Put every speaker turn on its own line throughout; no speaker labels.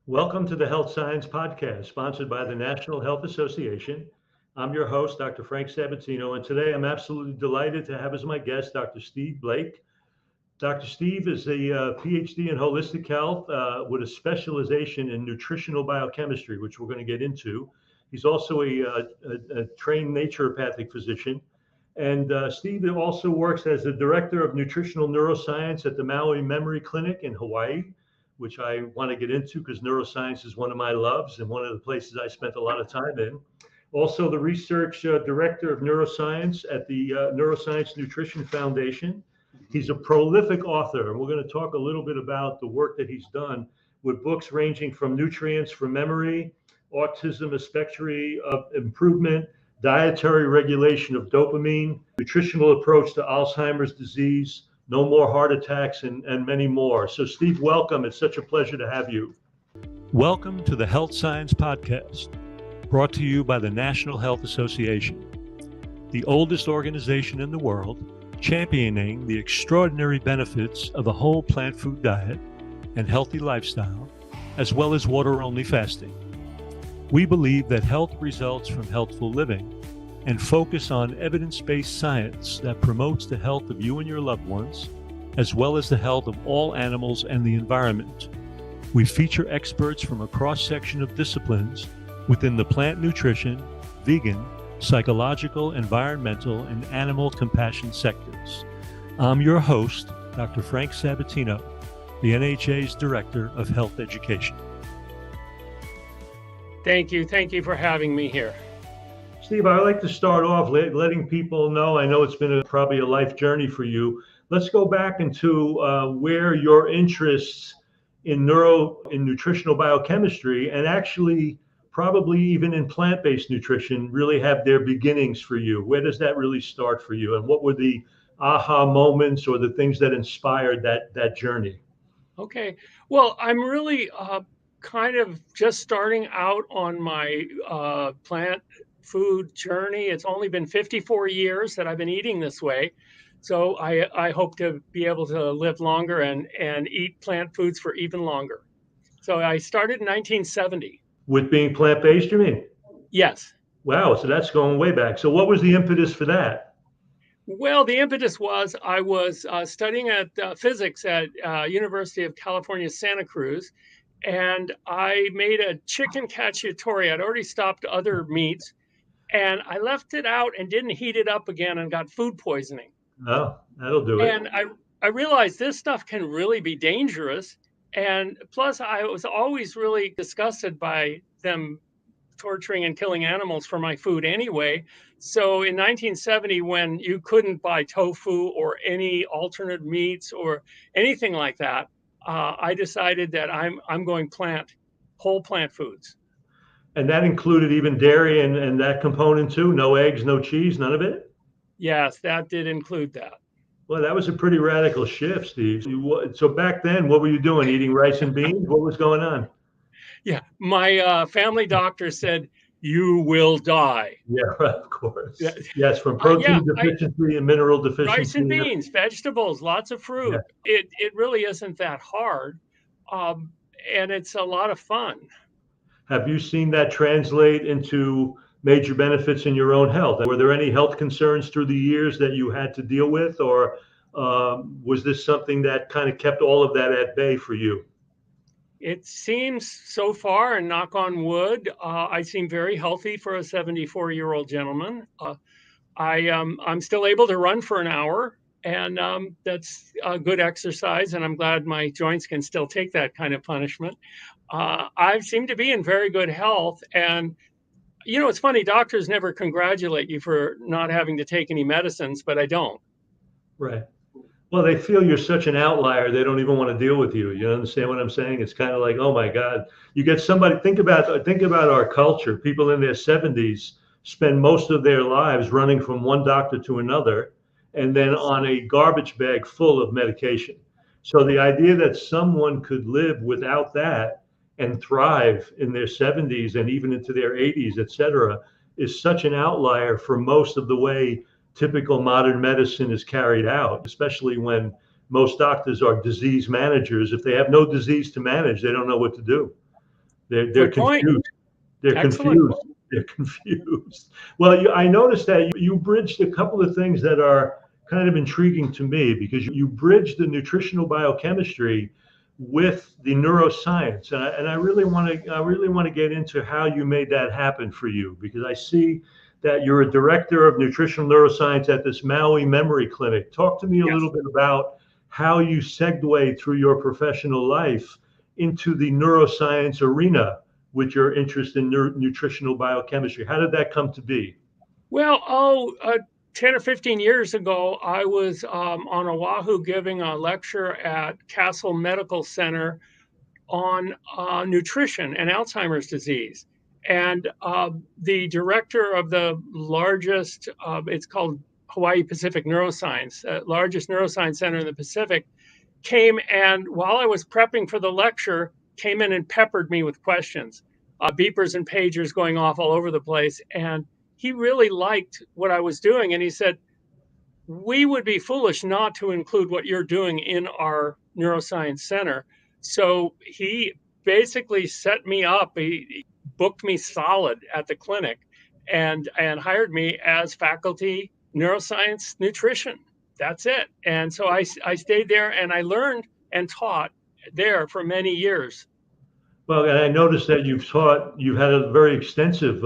Welcome to the Health Science Podcast, sponsored by the National Health Association. I'm your host, Dr. Frank Sabatino, and today I'm absolutely delighted to have as my guest Dr. Steve Blake. Dr. Steve is a PhD in holistic health with a specialization in nutritional biochemistry, which we're going to get into. He's also a trained naturopathic physician. And Steve also works as the director of nutritional neuroscience at the Maui Memory Clinic in Hawaii, which I want to get into because neuroscience is one of my loves and one of the places I spent a lot of time in. Also, the research director of neuroscience at the Neuroscience Nutrition Foundation. He's a prolific author, and we're going to talk a little bit about the work that he's done with books ranging from nutrients for memory, autism, a spectrum of improvement, dietary regulation of dopamine, nutritional approach to Alzheimer's disease, no more heart attacks, and many more. So Steve, welcome. It's such a pleasure to have you. Welcome to the Health Science Podcast, brought to you by the National Health Association, the oldest organization in the world, championing the extraordinary benefits of a whole plant food diet and healthy lifestyle, as well as water-only fasting. We believe that health results from healthful living and focus on evidence-based science that promotes the health of you and your loved ones, as well as the health of all animals and the environment. We feature experts from a cross-section of disciplines within the plant nutrition, vegan, psychological, environmental, and animal compassion sectors. I'm your host, Dr. Frank Sabatino, the NHA's Director of Health Education.
Thank you. Thank you for having me here.
Steve, I'd like to start off letting people know, I know it's been probably a life journey for you. Let's go back into where your interests in nutritional biochemistry and actually probably even in plant-based nutrition really have their beginnings for you. Where does that really start for you? And what were the aha moments or the things that inspired that journey?
Okay. Well, I'm really kind of just starting out on my plant food journey. It's only been 54 years that I've been eating this way. So I hope to be able to live longer and eat plant foods for even longer. So I started in 1970.
With being plant-based, you mean?
Yes.
Wow, so that's going way back. So what was the impetus for that?
Well, the impetus was I was studying at physics at University of California, Santa Cruz, and I made a chicken cacciatore. I'd already stopped other meats, and I left it out and didn't heat it up again and got food poisoning.
Oh, that'll do it.
And I realized this stuff can really be dangerous. And plus, I was always really disgusted by them torturing and killing animals for my food anyway. So in 1970, when you couldn't buy tofu or any alternate meats or anything like that, I decided that I'm going whole plant foods.
And that included even dairy and that component too? No eggs, no cheese, none of it?
Yes, that did include that.
Well, that was a pretty radical shift, Steve. So back then, what were you doing? Eating rice and beans? What was going on?
Yeah, my family doctor said, you will die.
Yeah, of course. Yes, from protein deficiency and mineral deficiency.
Rice and beans, vegetables, lots of fruit. Yeah. It really isn't that hard, and it's a lot of fun.
Have you seen that translate into major benefits in your own health? Were there any health concerns through the years that you had to deal with, or was this something that kind of kept all of that at bay for you?
It seems so far, and knock on wood, I seem very healthy for a 74-year-old gentleman. I'm still able to run for an hour, and that's a good exercise, and I'm glad my joints can still take that kind of punishment. I seem to be in very good health, and you know, it's funny, doctors never congratulate you for not having to take any medicines, but I don't.
Right. Well, they feel you're such an outlier, they don't even want to deal with you. You understand what I'm saying? It's kind of like, oh my God, you get somebody, think about our culture. People in their 70s spend most of their lives running from one doctor to another and then on a garbage bag full of medication. So the idea that someone could live without that and thrive in their 70s and even into their 80s, et cetera, is such an outlier for most of the way typical modern medicine is carried out, especially when most doctors are disease managers. If they have no disease to manage, they don't know what to do. They're
Good point.
confused. They're
Excellent.
confused. They're confused. Well, I noticed that you bridged a couple of things that are kind of intriguing to me because you bridged the nutritional biochemistry with the neuroscience, and I really want to get into how you made that happen for you because I see that you're a director of nutritional neuroscience at this Maui Memory Clinic. Talk to me a little
Yes.
bit about how you segued through your professional life into the neuroscience arena with your interest in nutritional biochemistry. How did that come to be?
Well, 10 or 15 years ago, I was on Oahu giving a lecture at Castle Medical Center on nutrition and Alzheimer's disease. And the director of the largest, it's called Hawaii Pacific Neuroscience, largest neuroscience center in the Pacific, came and while I was prepping for the lecture, came in and peppered me with questions, beepers and pagers going off all over the place. And he really liked what I was doing. And he said, we would be foolish not to include what you're doing in our neuroscience center. So he basically set me up. He booked me solid at the clinic and hired me as faculty neuroscience nutrition. That's it. And so I stayed there and I learned and taught there for many years.
Well, and I noticed that you've had a very extensive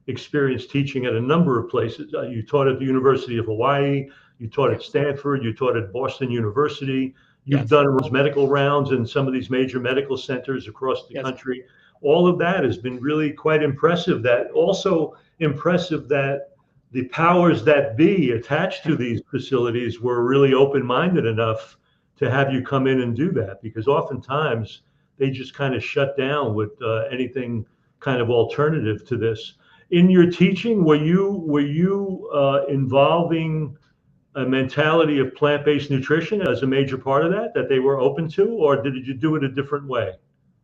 experience teaching at a number of places. You taught at the University of Hawaii, you taught at Stanford, you taught at Boston University. You've
Yes.
done medical rounds in some of these major medical centers across the
Yes.
country. All of that has been really quite impressive. That also impressive that the powers that be attached to these facilities were really open-minded enough to have you come in and do that, because oftentimes they just kind of shut down with anything kind of alternative to this. In your teaching, were you involving a mentality of plant-based nutrition as a major part of that they were open to, or did you do it a different way?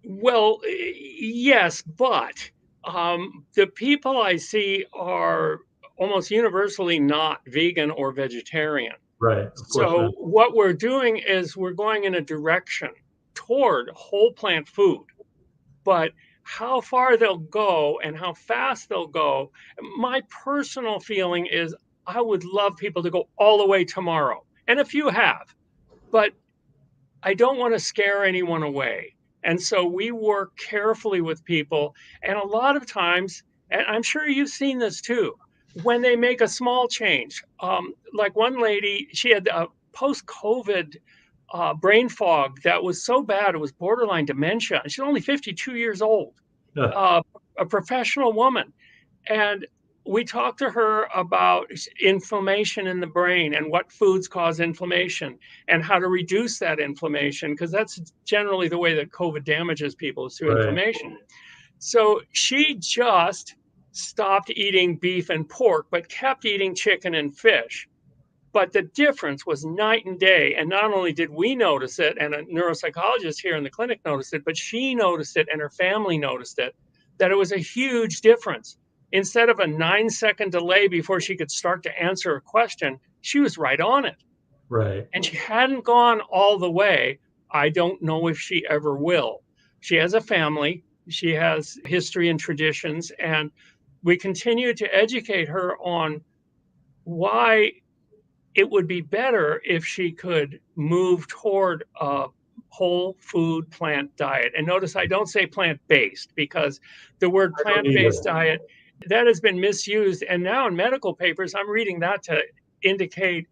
Well, yes, but the people I see are almost universally not vegan or vegetarian.
Right, of course
So
not.
what we're doing is we're going in a direction toward whole plant food, but how far they'll go and how fast they'll go, my personal feeling is I would love people to go all the way tomorrow. And a few have, but I don't want to scare anyone away. And so we work carefully with people. And a lot of times, and I'm sure you've seen this too, when they make a small change, like one lady, she had a post COVID brain fog that was so bad, it was borderline dementia. She's only 52 years old,
Uh,
uh, a professional woman. And we talked to her about inflammation in the brain and what foods cause inflammation and how to reduce that inflammation, because that's generally the way that COVID damages people is through
right,
inflammation. So she just stopped eating beef and pork, but kept eating chicken and fish. But the difference was night and day. And not only did we notice it, and a neuropsychologist here in the clinic noticed it, but she noticed it and her family noticed it, that it was a huge difference. Instead of a 9-second delay before she could start to answer a question, she was right on it.
right.
And she hadn't gone all the way. I don't know if she ever will. She has a family, she has history and traditions, and we continue to educate her on why it would be better if she could move toward a whole food plant diet. And notice I don't say plant-based, because the word
I don't either.
plant-based diet, that has been misused. And now in medical papers, I'm reading that to indicate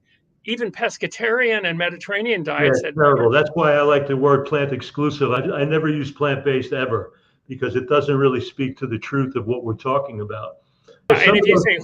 even pescatarian and Mediterranean
Yeah,
diets
it's
that
terrible. That's why I like the word plant exclusive. I never use plant-based ever because it doesn't really speak to the truth of what we're talking about.
and
Some
if
of
you
those
say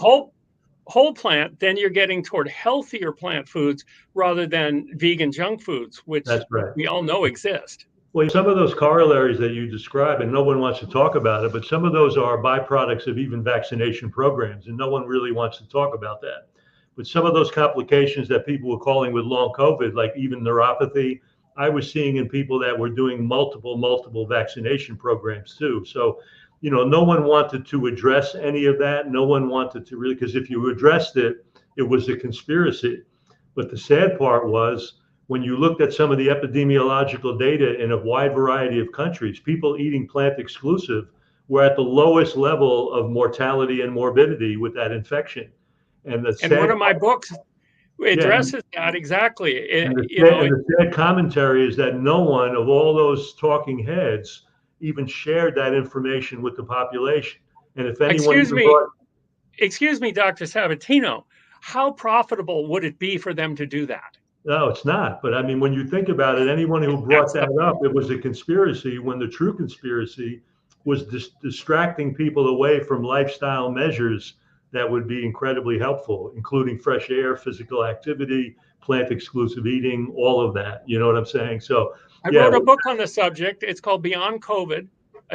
whole plant, then you're getting toward healthier plant foods rather than vegan junk foods, which
That's right.
we all know exist.
Well, some of those corollaries that you describe, and no one wants to talk about it, but some of those are byproducts of even vaccination programs, and no one really wants to talk about that. But some of those complications that people were calling with long COVID, like even neuropathy, I was seeing in people that were doing multiple vaccination programs too. So, no one wanted to address any of that. No one wanted to really, because if you addressed it, it was a conspiracy. But the sad part was when you looked at some of the epidemiological data in a wide variety of countries, people eating plant exclusive were at the lowest level of mortality and morbidity with that infection. And
one of my books
yeah,
addresses that exactly.
and the sad commentary is that no one of all those talking heads even shared that information with the population. And if anyone
excuse me, Dr. Sabatino, how profitable would it be for them to do that?
No, it's not. But I mean, when you think about it, anyone who brought that up, it was a conspiracy, when the true conspiracy was distracting people away from lifestyle measures that would be incredibly helpful, including fresh air, physical activity, plant exclusive eating, all of that. You know what I'm saying? So
I wrote a book on the subject. It's called Beyond COVID,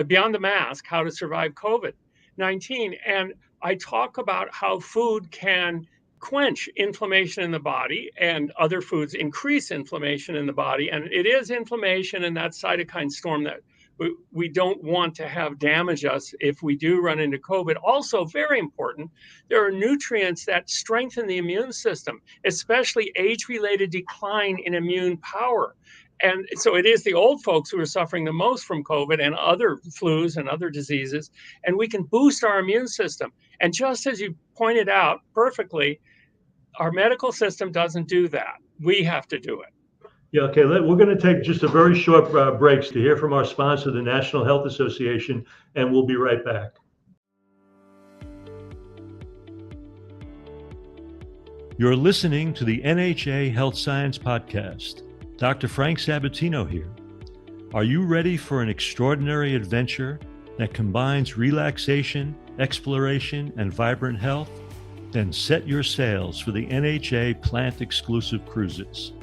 Beyond the Mask, How to Survive COVID-19. And I talk about how food can quench inflammation in the body, and other foods increase inflammation in the body. And it is inflammation and that cytokine storm that we don't want to have damage us if we do run into COVID. Also, very important, there are nutrients that strengthen the immune system, especially age-related decline in immune power. And so it is the old folks who are suffering the most from COVID and other flus and other diseases, and we can boost our immune system. And just as you pointed out perfectly, our medical system doesn't do that. We have to do it.
Yeah, okay. We're going to take just a very short break to hear from our sponsor, the National Health Association, and we'll be right back. You're listening to the NHA Health Science Podcast. Dr. Frank Sabatino here. Are you ready for an extraordinary adventure that combines relaxation, exploration, and vibrant health? Then set your sails for the NHA Plant Exclusive Cruises.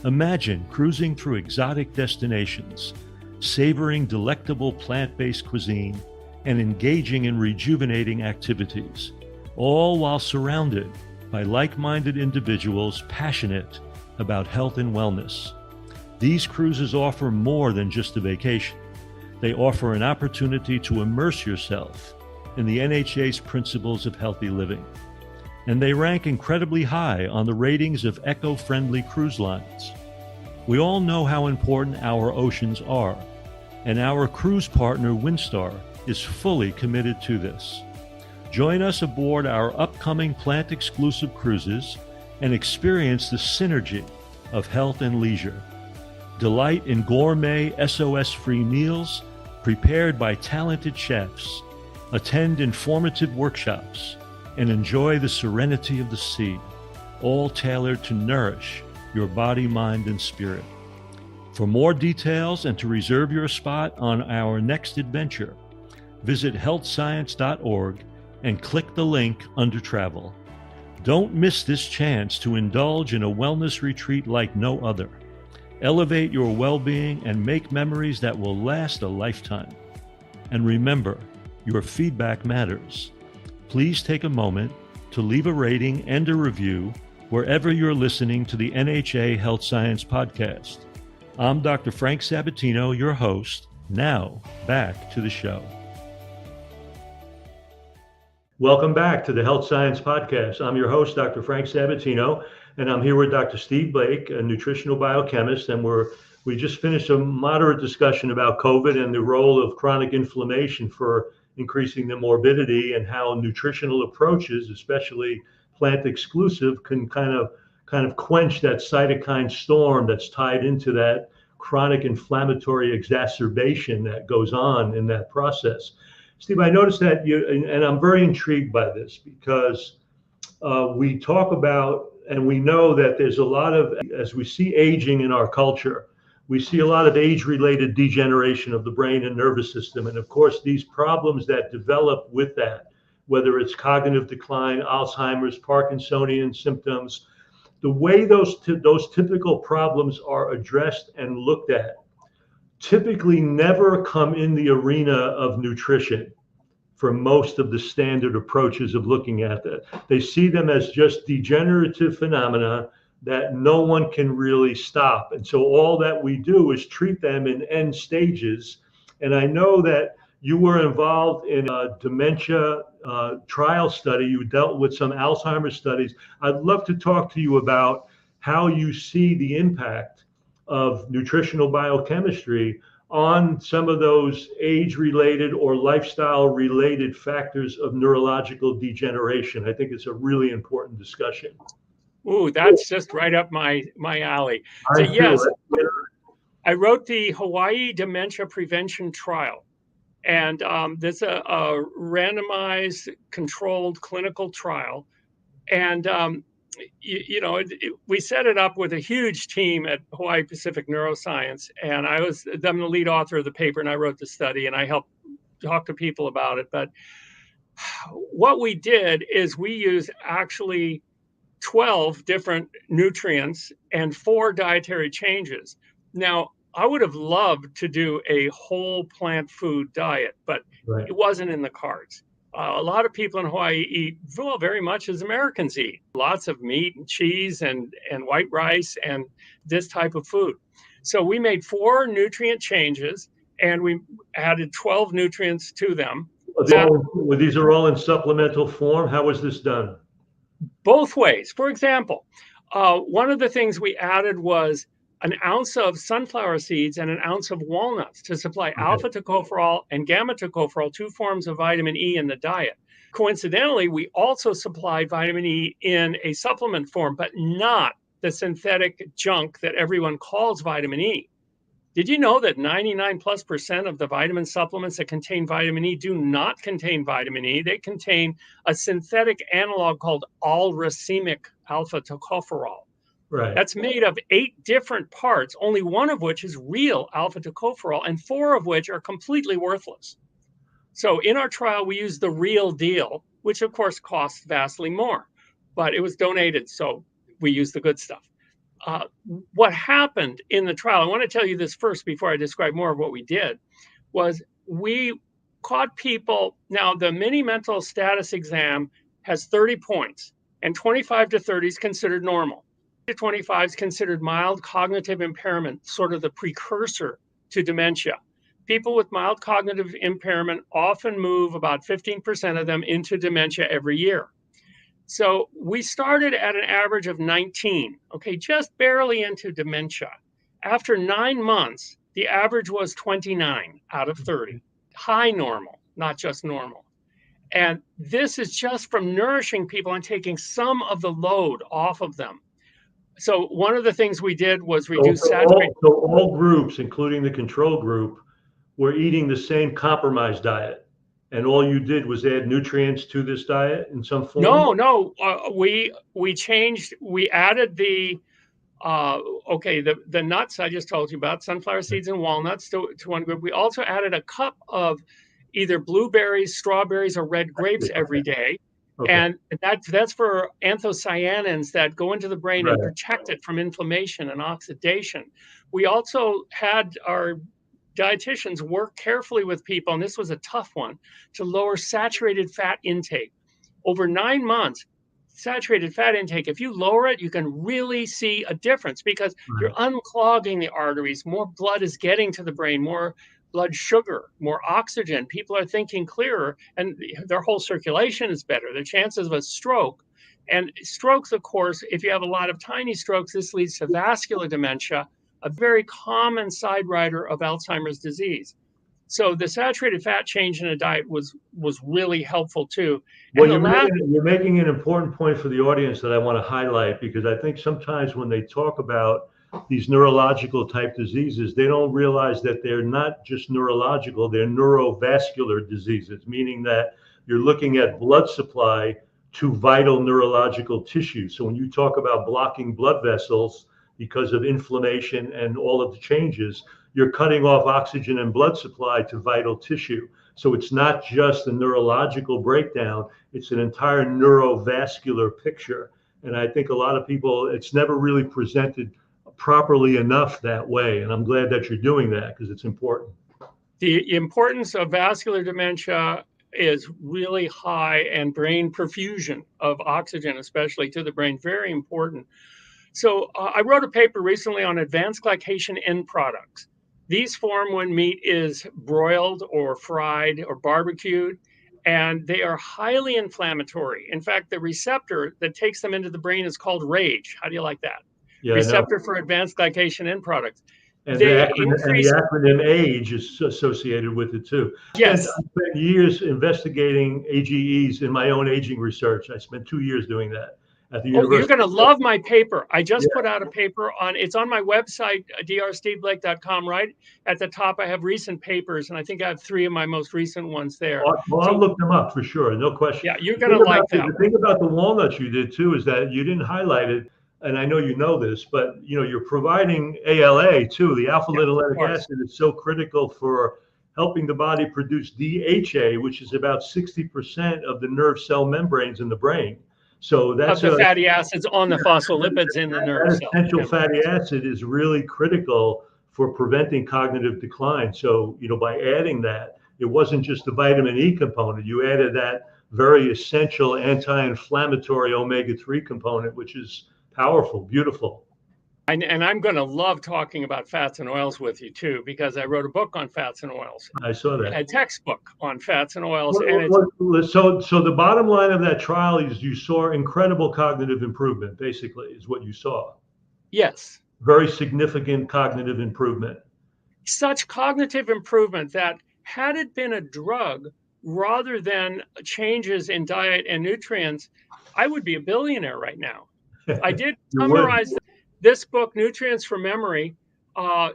Imagine cruising through exotic destinations, savoring delectable plant-based cuisine, and engaging in rejuvenating activities, all while surrounded by like-minded individuals passionate about health and wellness. These cruises offer more than just a vacation. They offer an opportunity to immerse yourself in the NHA's principles of healthy living. And they rank incredibly high on the ratings of eco-friendly cruise lines. We all know how important our oceans are, and our cruise partner, Windstar, is fully committed to this. Join us aboard our upcoming plant-exclusive cruises and experience the synergy of health and leisure. Delight in gourmet, SOS-free meals prepared by talented chefs. Attend informative workshops and enjoy the serenity of the sea, all tailored to nourish your body, mind, and spirit. For more details and to reserve your spot on our next adventure, visit healthscience.org and click the link under Travel. Don't miss this chance to indulge in a wellness retreat like no other. Elevate your well-being and make memories that will last a lifetime. And remember, your feedback matters. Please take a moment to leave a rating and a review wherever you're listening to the NHA Health Science Podcast. I'm Dr. Frank Sabatino, your host. Now, back to the show. Welcome back to the Health Science Podcast. I'm your host, Dr. Frank Sabatino, and I'm here with Dr. Steve Blake, a nutritional biochemist, and we just finished a moderate discussion about COVID and the role of chronic inflammation for increasing the morbidity, and how nutritional approaches, especially plant exclusive, can kind of quench that cytokine storm that's tied into that chronic inflammatory exacerbation that goes on in that process. Steve, I noticed that and I'm very intrigued by this, because we talk about, and we know that there's a lot of, as we see aging in our culture, we see a lot of age-related degeneration of the brain and nervous system. And of course, these problems that develop with that, whether it's cognitive decline, Alzheimer's, Parkinsonian symptoms, the way those typical problems are addressed and looked at typically never come in the arena of nutrition for most of the standard approaches of looking at that. They see them as just degenerative phenomena that no one can really stop. And so all that we do is treat them in end stages. And I know that you were involved in a dementia trial study. You dealt with some Alzheimer's studies. I'd love to talk to you about how you see the impact of nutritional biochemistry on some of those age-related or lifestyle-related factors of neurological degeneration. I think it's a really important discussion.
Ooh, that's just right up my alley. So
I
yes,
do.
I wrote the Hawaii Dementia Prevention Trial, and there's a randomized, controlled clinical trial, and we set it up with a huge team at Hawaii Pacific Neuroscience, and I'm the lead author of the paper, and I wrote the study, and I helped talk to people about it. But what we did is we used actually 12 different nutrients and 4 dietary changes. Now, I would have loved to do a whole plant food diet, but
Right.
it wasn't in the cards. A lot of people in Hawaii eat, well, very much as Americans eat, lots of meat and cheese and white rice and this type of food. So we made 4 nutrient changes and we added 12 nutrients to them.
These are all in supplemental form. How was this done?
Both ways. For example, one of the things we added was an ounce of sunflower seeds and an ounce of walnuts to supply alpha tocopherol and gamma tocopherol, 2 forms of vitamin E in the diet. Coincidentally, we also supplied vitamin E in a supplement form, but not the synthetic junk that everyone calls vitamin E. Did you know that 99+% of the vitamin supplements that contain vitamin E do not contain vitamin E? They contain a synthetic analog called all-racemic alpha tocopherol.
Right.
That's made of 8 different parts, only one of which is real alpha tocopherol, and 4 of which are completely worthless. So in our trial, we used the real deal, which of course costs vastly more, but it was donated, so we used the good stuff. What happened in the trial, I want to tell you this first before I describe more of what we did, was we caught people. Now, the mini mental status exam has 30 points, and 25 to 30 is considered normal. 25 is considered mild cognitive impairment, sort of the precursor to dementia. People with mild cognitive impairment often move about 15% of them into dementia every year. So we started at an average of 19, okay, just barely into dementia. After 9 months, the average was 29 out of 30, high normal, not just normal. And this is just from nourishing people and taking some of the load off of them. So one of the things we did was reduce saturated.
So all groups, including the control group, were eating the same compromised diet, and all you did was add nutrients to this diet in some form?
No. We changed. We added the nuts I just told you about, sunflower seeds and walnuts to one group. We also added a cup of either blueberries, strawberries, or red grapes every day. Okay. And that's for anthocyanins that go into the brain and protect it from inflammation and oxidation. We also had our dietitians work carefully with people, and this was a tough one, to lower saturated fat intake. Over 9 months, saturated fat intake, if you lower it, you can really see a difference because you're unclogging the arteries. More blood is getting to the brain, more blood sugar, more oxygen. People are thinking clearer, and their whole circulation is better. The chances of a stroke, and strokes, of course, if you have a lot of tiny strokes, this leads to vascular dementia, a very common side rider of Alzheimer's disease. So the saturated fat change in a diet was really helpful too.
Well, you're making an important point for the audience that I want to highlight, because I think sometimes when they talk about these neurological type diseases, they don't realize that they're not just neurological, they're neurovascular diseases, meaning that you're looking at blood supply to vital neurological tissue. So when you talk about blocking blood vessels because of inflammation and all of the changes, you're cutting off oxygen and blood supply to vital tissue. So it's not just a neurological breakdown, it's an entire neurovascular picture. And I think a lot of people, it's never really presented properly enough that way. And I'm glad that you're doing that because it's important.
The importance of vascular dementia is really high, and brain perfusion of oxygen, especially to the brain, very important. So I wrote a paper recently on advanced glycation end products. These form when meat is broiled or fried or barbecued, and they are highly inflammatory. In fact, the receptor that takes them into the brain is called RAGE. How do you like that?
Yeah, I know.
receptor for advanced glycation end products.
And
They
the
increase,
acronym AGE is associated with it too.
yes.
I spent years investigating AGEs in my own aging research. I spent 2 years doing that at the
Oh, you're
University.
going to love my paper. I just
Yeah.
put out a paper it's on my website, drsteveblake.com. Right at the top, I have recent papers, and I think I have 3 of my most recent ones there.
Well, I'll
So,
look them up for sure, no question.
yeah, you're going to like that
The
one.
thing about the walnuts you did too is that you didn't highlight it, and I know you know this, but you're providing ALA too. The alpha
Yeah, of
linolenic
course.
acid is so critical for helping the body produce DHA, which is about 60% of the nerve cell membranes in the brain. So
Of
that's
the fatty acids on the phospholipids in the nerve
that
cell
essential fatty
membranes.
acid is really critical for preventing cognitive decline. So, by adding that, it wasn't just the vitamin E component. You added that very essential anti-inflammatory omega-3 component, which is powerful, beautiful.
And I'm going to love talking about fats and oils with you too, because I wrote a book on fats and oils,
I saw that.
a textbook on fats and oils, and it's
So the bottom line of that trial is you saw incredible cognitive improvement, basically, is what you saw.
yes,
Very significant cognitive improvement.
such cognitive improvement that had it been a drug rather than changes in diet and nutrients, I would be a billionaire right now. I did
You would.
summarize this book, Nutrients for Memory,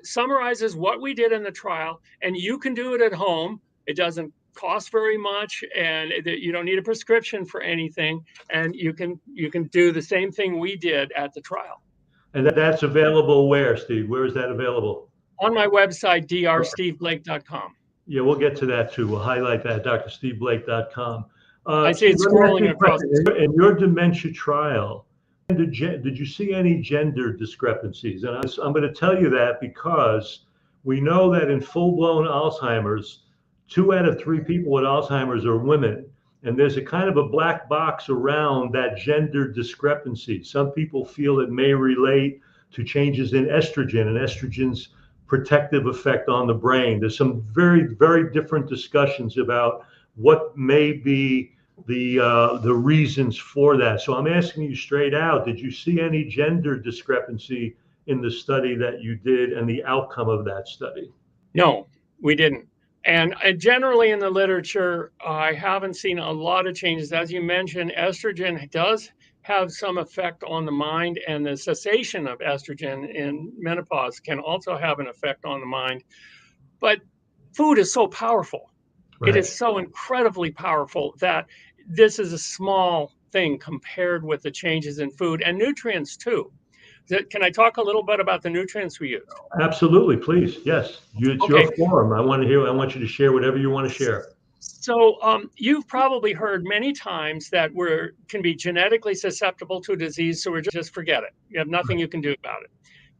summarizes what we did in the trial, and you can do it at home. It doesn't cost very much, and you don't need a prescription for anything, and you can do the same thing we did at the trial.
And that's available where, Steve? Where is that available?
On my website, drsteveblake.com.
Yeah, we'll get to that too. We'll highlight that, drsteveblake.com.
I see
Steve,
it
let me ask you
scrolling
a
across.
question. In your dementia trial, did you see any gender discrepancies? And I'm going to tell you that because we know that in full-blown Alzheimer's, 2 out of 3 people with Alzheimer's are women. And there's a kind of a black box around that gender discrepancy. Some people feel it may relate to changes in estrogen and estrogen's protective effect on the brain. There's some very, very different discussions about what may be the reasons for that. So I'm asking you straight out, did you see any gender discrepancy in the study that you did and the outcome of that study?
No, we didn't. And generally in the literature, I haven't seen a lot of changes. As you mentioned, estrogen does have some effect on the mind, and the cessation of estrogen in menopause can also have an effect on the mind. But food is so powerful. It
Right.
is so incredibly powerful that this is a small thing compared with the changes in food and nutrients too. Can I talk a little bit about the nutrients we use?
Absolutely, please. Yes, it's your
Okay.
forum. I want you to share whatever you want to share.
So you've probably heard many times that we can be genetically susceptible to a disease, so we're just forget it. You have nothing you can do about it.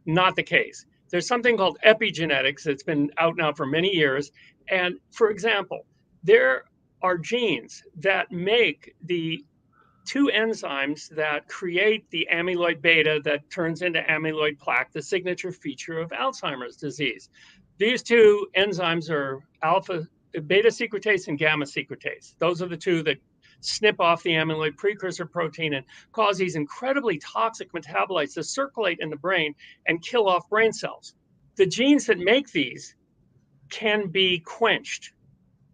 Not the case. There's something called epigenetics that's been out now for many years. And for example, there are genes that make the 2 enzymes that create the amyloid beta that turns into amyloid plaque, the signature feature of Alzheimer's disease. These 2 enzymes are beta secretase and gamma secretase. Those are the 2 that snip off the amyloid precursor protein and cause these incredibly toxic metabolites to circulate in the brain and kill off brain cells. The genes that make these can be quenched.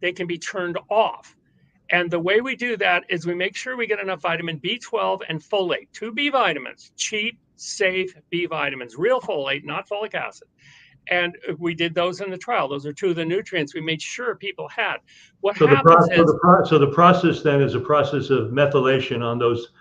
They can be turned off. And the way we do that is we make sure we get enough vitamin B12 and folate, 2 B vitamins, cheap, safe B vitamins, real folate, not folic acid. And we did those in the trial. Those are 2 of the nutrients we made sure people had. What happens is
the process then is a process of methylation on those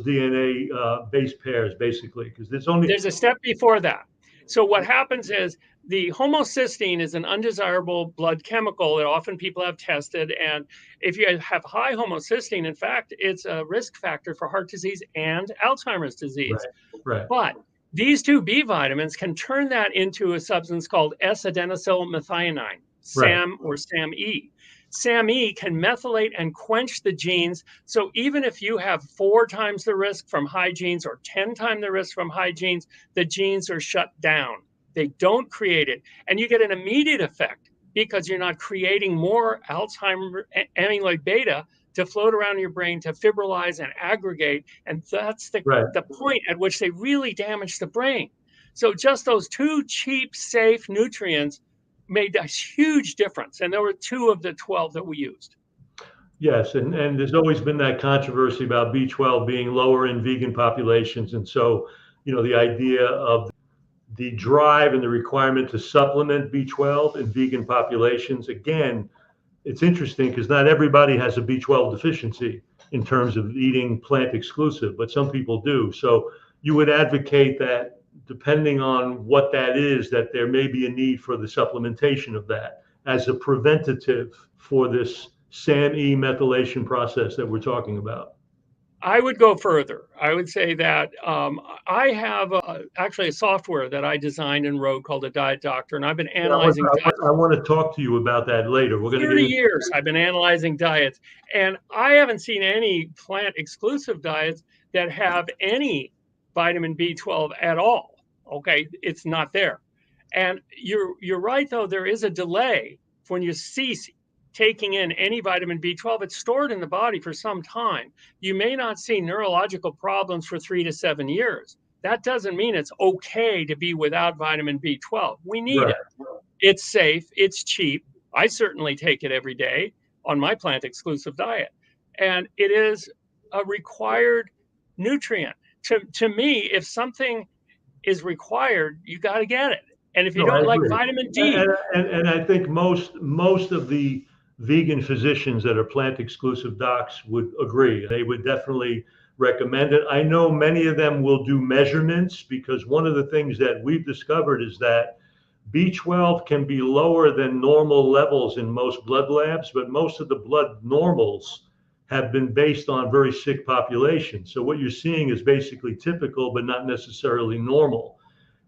DNA base pairs, basically, because there's
a step before that. So what happens is the homocysteine is an undesirable blood chemical that often people have tested. And if you have high homocysteine, in fact, it's a risk factor for heart disease and Alzheimer's disease.
Right.
But these 2 B vitamins can turn that into a substance called S-adenosyl methionine, SAM or SAMe. SAMe can methylate and quench the genes. So even if you have 4 times the risk from high genes or 10 times the risk from high genes, the genes are shut down. They don't create it. And you get an immediate effect because you're not creating more Alzheimer amyloid beta to float around your brain, to fibrilize and aggregate. And that's the point at which they really damage the brain. So just those two cheap, safe nutrients made a huge difference. And there were 2 of the 12 that we used.
Yes, and there's always been that controversy about B12 being lower in vegan populations. And so, the idea of the drive and the requirement to supplement B12 in vegan populations, again, it's interesting because not everybody has a B12 deficiency in terms of eating plant exclusive, but some people do. So you would advocate that depending on what that is, that there may be a need for the supplementation of that as a preventative for this SAMe methylation process that we're talking about.
I would go further. I would say that I have actually a software that I designed and wrote called a Diet Doctor, and I've been analyzing diets.
I want to talk to you about that later. We're going to
30 years I've been analyzing diets, and I haven't seen any plant-exclusive diets that have any vitamin B12 at all. Okay, it's not there. And you're right, though, there is a delay when you cease taking in any vitamin B12. It's stored in the body for some time. You may not see neurological problems for 3 to 7 years. That doesn't mean it's okay to be without vitamin B12. We need it. It's safe. It's cheap. I certainly take it every day on my plant exclusive diet. And it is a required nutrient. To me, if something is required, you got to get it. And if you don't like vitamin D.
And I think most of the vegan physicians that are plant exclusive docs would agree. They would definitely recommend it. I know many of them will do measurements, because one of the things that we've discovered is that B12 can be lower than normal levels in most blood labs, but most of the blood normals have been based on very sick populations. So what you're seeing is basically typical, but not necessarily normal.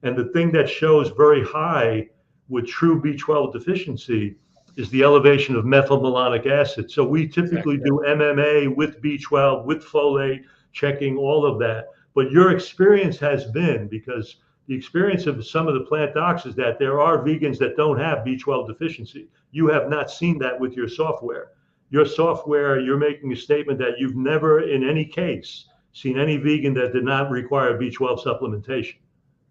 And the thing that shows very high with true B12 deficiency is the elevation of methylmalonic acid. So we typically do MMA with B12, with folate, checking all of that. But your experience has been, because the experience of some of the plant docs is that there are vegans that don't have B12 deficiency. You have not seen that with your software. Your software, you're making a statement that you've never in any case seen any vegan that did not require B12 supplementation.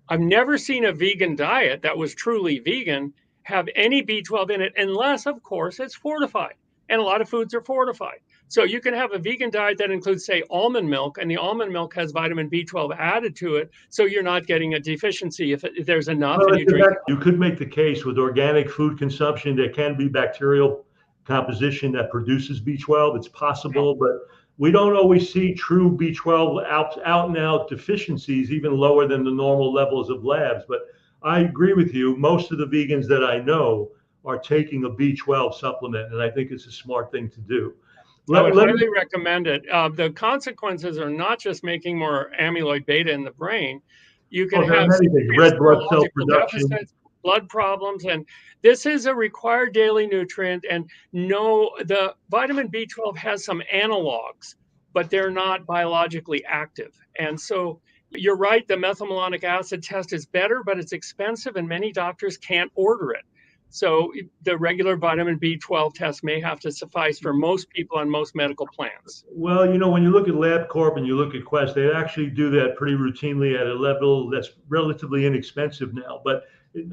I've never seen a vegan diet that was truly vegan have any B12 in it, unless, of course, it's fortified. And a lot of foods are fortified. So you can have a vegan diet that includes, say, almond milk, and the almond milk has vitamin B12 added to it. So you're not getting a deficiency if there's enough.
Well,
and you drink.
You could make the case with organic food consumption, there can be bacterial composition that produces B12. It's possible, but we don't always see true B12 out and out deficiencies, even lower than the normal levels of labs. But I agree with you. Most of the vegans that I know are taking a B12 supplement, and I think it's a smart thing to do.
I would highly recommend it. The consequences are not just making more amyloid beta in the brain. You can have
red blood cell production,
deficits, blood problems, and this is a required daily nutrient. And no, the vitamin B12 has some analogs, but they're not biologically active. And so you're right, the methylmalonic acid test is better, but it's expensive and many doctors can't order it. So the regular vitamin B12 test may have to suffice for most people on most medical plans.
Well, when you look at LabCorp and you look at Quest, they actually do that pretty routinely at a level that's relatively inexpensive now. But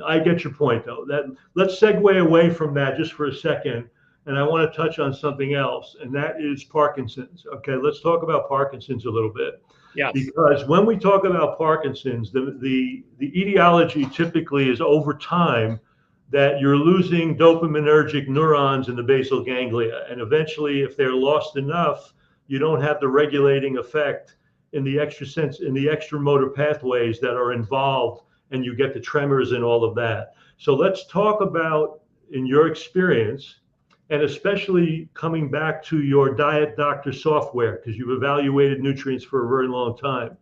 I get your point, though. Let's segue away from that just for a second. And I want to touch on something else, and that is Parkinson's. Okay, let's talk about Parkinson's a little bit.
Yes.
Because when we talk about Parkinson's, the etiology typically is over time that you're losing dopaminergic neurons in the basal ganglia. And eventually, if they're lost enough, you don't have the regulating effect in the extra motor pathways that are involved, and you get the tremors and all of that. So let's talk about, in your experience, and especially coming back to your Diet Doctor software, because you've evaluated nutrients for a very long time.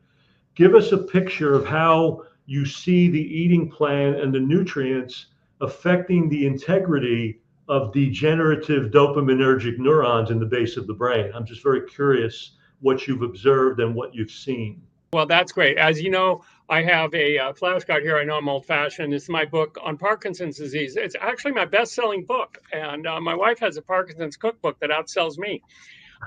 Give us a picture of how you see the eating plan and the nutrients affecting the integrity of degenerative dopaminergic neurons in the base of the brain. I'm just very curious what you've observed and what you've seen.
Well, that's great. As you know, I have a flashcard here. I know I'm old-fashioned. It's my book on Parkinson's disease. It's actually my best-selling book, and my wife has a Parkinson's cookbook that outsells me.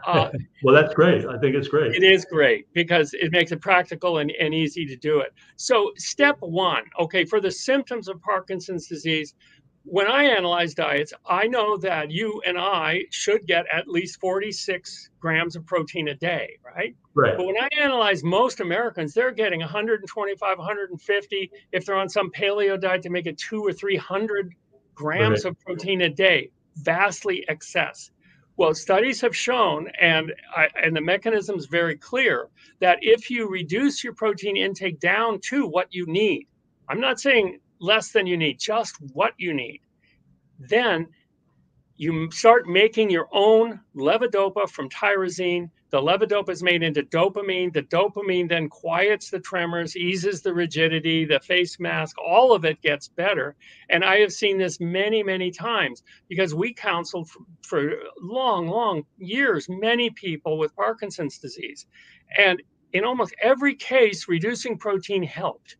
Well, that's great. I think it's great.
It is great because it makes it practical and easy to do it. So step one, okay, for the symptoms of Parkinson's disease, when I analyze diets, I know that you and I should get at least 46 grams of protein a day, right?
Right.
But when I analyze most Americans, they're getting 125, 150. If they're on some paleo diet, they make it 200 or 300 grams
Right.
of protein a day, vastly excess. Well, studies have shown, and the mechanism is very clear, that if you reduce your protein intake down to what you need, I'm not saying less than you need, just what you need, then you start making your own levodopa from tyrosine. The levodopa is made into dopamine. The dopamine then quiets the tremors, eases the rigidity, the face mask, all of it gets better. And I have seen this many, many times because we counseled for long, long years, many people with Parkinson's disease. And in almost every case, reducing protein helped.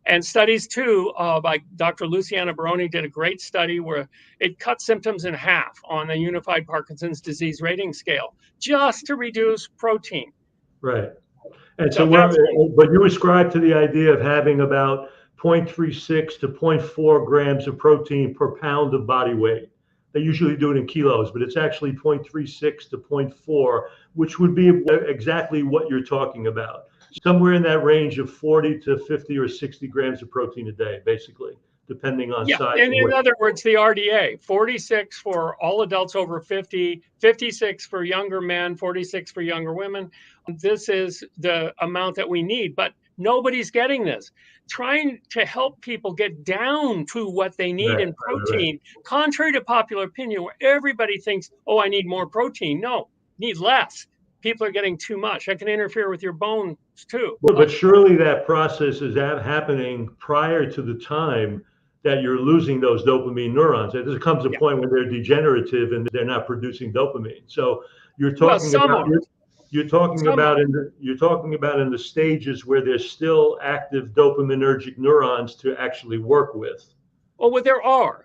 And studies too, by Dr. Luciana Baroni did a great study where it cut symptoms in half on the Unified Parkinson's Disease Rating Scale just to reduce protein.
Right. And
So
so but you ascribe to the idea of having about 0.36 to 0.4 grams of protein per pound of body weight. They usually do it in kilos, but it's actually 0.36 to 0.4, which would be exactly what you're talking about. Somewhere in that range of 40 to 50 or 60 grams of protein a day, basically, depending on size.
And in other words, the RDA, 46 for all adults over 50, 56 for younger men, 46 for younger women. This is the amount that we need, but nobody's getting this. Trying to help people get down to what they need in protein, contrary to popular opinion, where everybody thinks, oh, I need more protein. No, need less. People are getting too much. That can interfere with your bones too.
But surely that process is happening prior to the time that you're losing those dopamine neurons. There comes a point when they're degenerative and they're not producing dopamine. So you're talking about you're talking about in the stages where there's still active dopaminergic neurons to actually work with.
Oh, well, there are.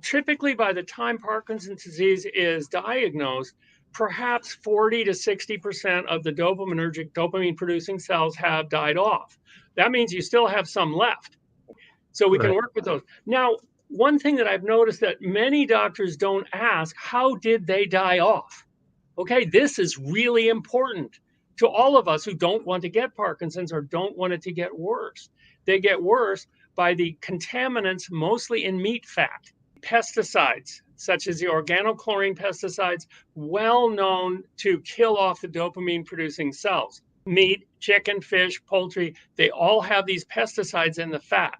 Typically, by the time Parkinson's disease is diagnosed, perhaps 40 to 60% of the dopaminergic dopamine producing cells have died off. That means you still have some left. So we can work with those. Now, one thing that I've noticed that many doctors don't ask, how did they die off? Okay, this is really important to all of us who don't want to get Parkinson's or don't want it to get worse. They get worse by the contaminants, mostly in meat fat. Pesticides, such as the organochlorine pesticides, well known to kill off the dopamine producing cells. Meat, chicken, fish, poultry, they all have these pesticides in the fat,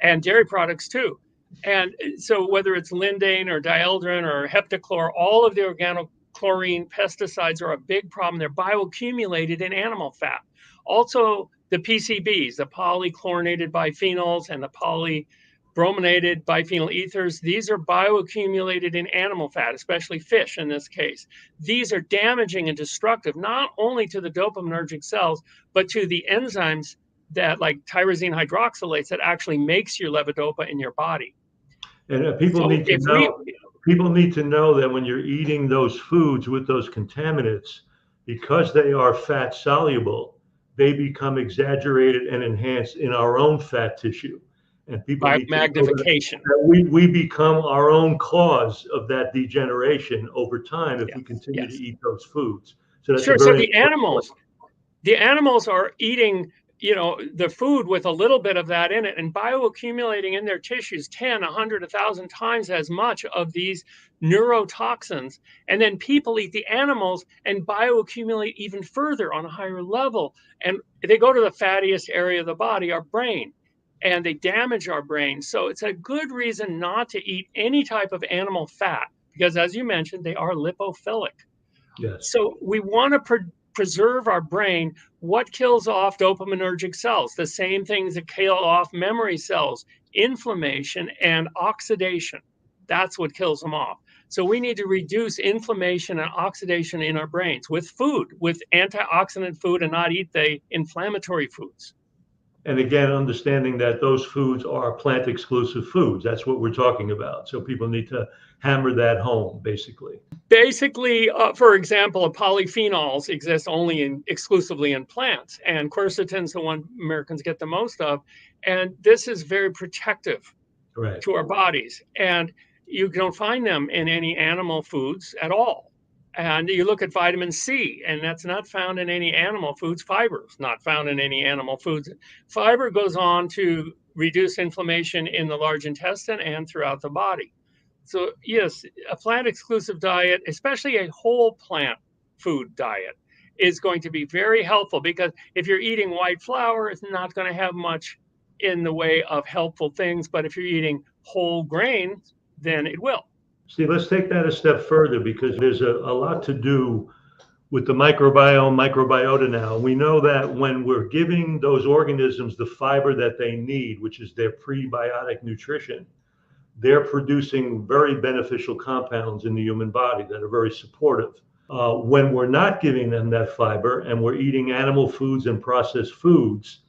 and dairy products too. And so whether it's lindane or dieldrin or heptachlor, all of the organochlorine pesticides are a big problem. They're bioaccumulated in animal fat. Also, the PCBs, the polychlorinated biphenyls and the polybrominated biphenyl ethers, these are bioaccumulated in animal fat, especially fish in this case. These are damaging and destructive, not only to the dopaminergic cells, but to the enzymes that, like tyrosine hydroxylates, that actually makes your levodopa in your body.
And people need to know that when you're eating those foods with those contaminants, because they are fat soluble, they become exaggerated and enhanced in our own fat tissue. And people
by
need
magnification.
We become our own cause of that degeneration over time if we continue to eat those foods. So that's
so the animals are eating, the food with a little bit of that in it and bioaccumulating in their tissues 10, 100, 1,000 times as much of these neurotoxins. And then people eat the animals and bioaccumulate even further on a higher level. And they go to the fattiest area of the body, our brain, and they damage our brain. So it's a good reason not to eat any type of animal fat because, as you mentioned, they are lipophilic.
Yes.
So we want to preserve our brain. What kills off dopaminergic cells? The same things that kill off memory cells, inflammation and oxidation. That's what kills them off. So we need to reduce inflammation and oxidation in our brains with food, with antioxidant food, and not eat the inflammatory foods.
And again, understanding that those foods are plant exclusive foods. That's what we're talking about. So people need to hammer that home, basically.
Basically, for example, polyphenols exist exclusively in plants, and quercetin's the one Americans get the most of, and this is very protective
Right.
to our bodies, and you don't find them in any animal foods at all. And you look at vitamin C, and that's not found in any animal foods. Fiber is not found in any animal foods. Fiber goes on to reduce inflammation in the large intestine and throughout the body. So yes, a plant exclusive diet, especially a whole plant food diet, is going to be very helpful, because if you're eating white flour, it's not going to have much in the way of helpful things. But if you're eating whole grains, then it will.
See, let's take that a step further, because there's a lot to do with the microbiome, microbiota now. We know that when we're giving those organisms the fiber that they need, which is their prebiotic nutrition, they're producing very beneficial compounds in the human body that are very supportive. When we're not giving them that fiber and we're eating animal foods and processed foods,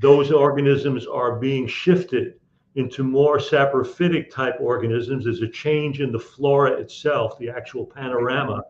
those organisms are being shifted into more saprophytic type organisms. There's a change in the flora itself, the actual panorama,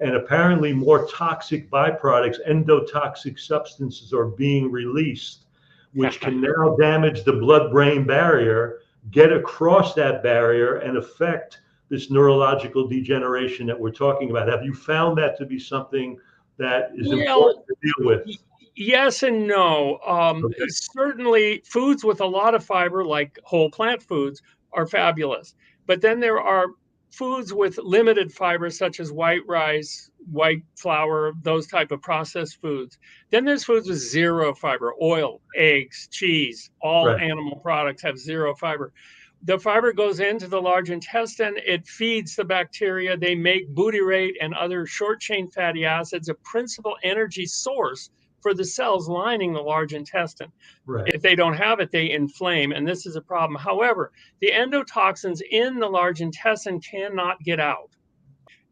and apparently more toxic byproducts, endotoxic substances are being released, which can now damage the blood-brain barrier, get across that barrier, and affect this neurological degeneration that we're talking about. Have you found that to be something that is important to deal with?
Yes and no.
Okay.
Certainly, foods with a lot of fiber, like whole plant foods, are fabulous. But then there are foods with limited fiber, such as white rice, white flour, those type of processed foods. Then there's foods with zero fiber: oil, eggs, cheese. All
Right.
animal products have zero fiber. The fiber goes into the large intestine. It feeds the bacteria. They make butyrate and other short chain fatty acids, a principal energy source for the cells lining the large intestine.
Right.
If they don't have it, they inflame, and this is a problem. However, the endotoxins in the large intestine cannot get out.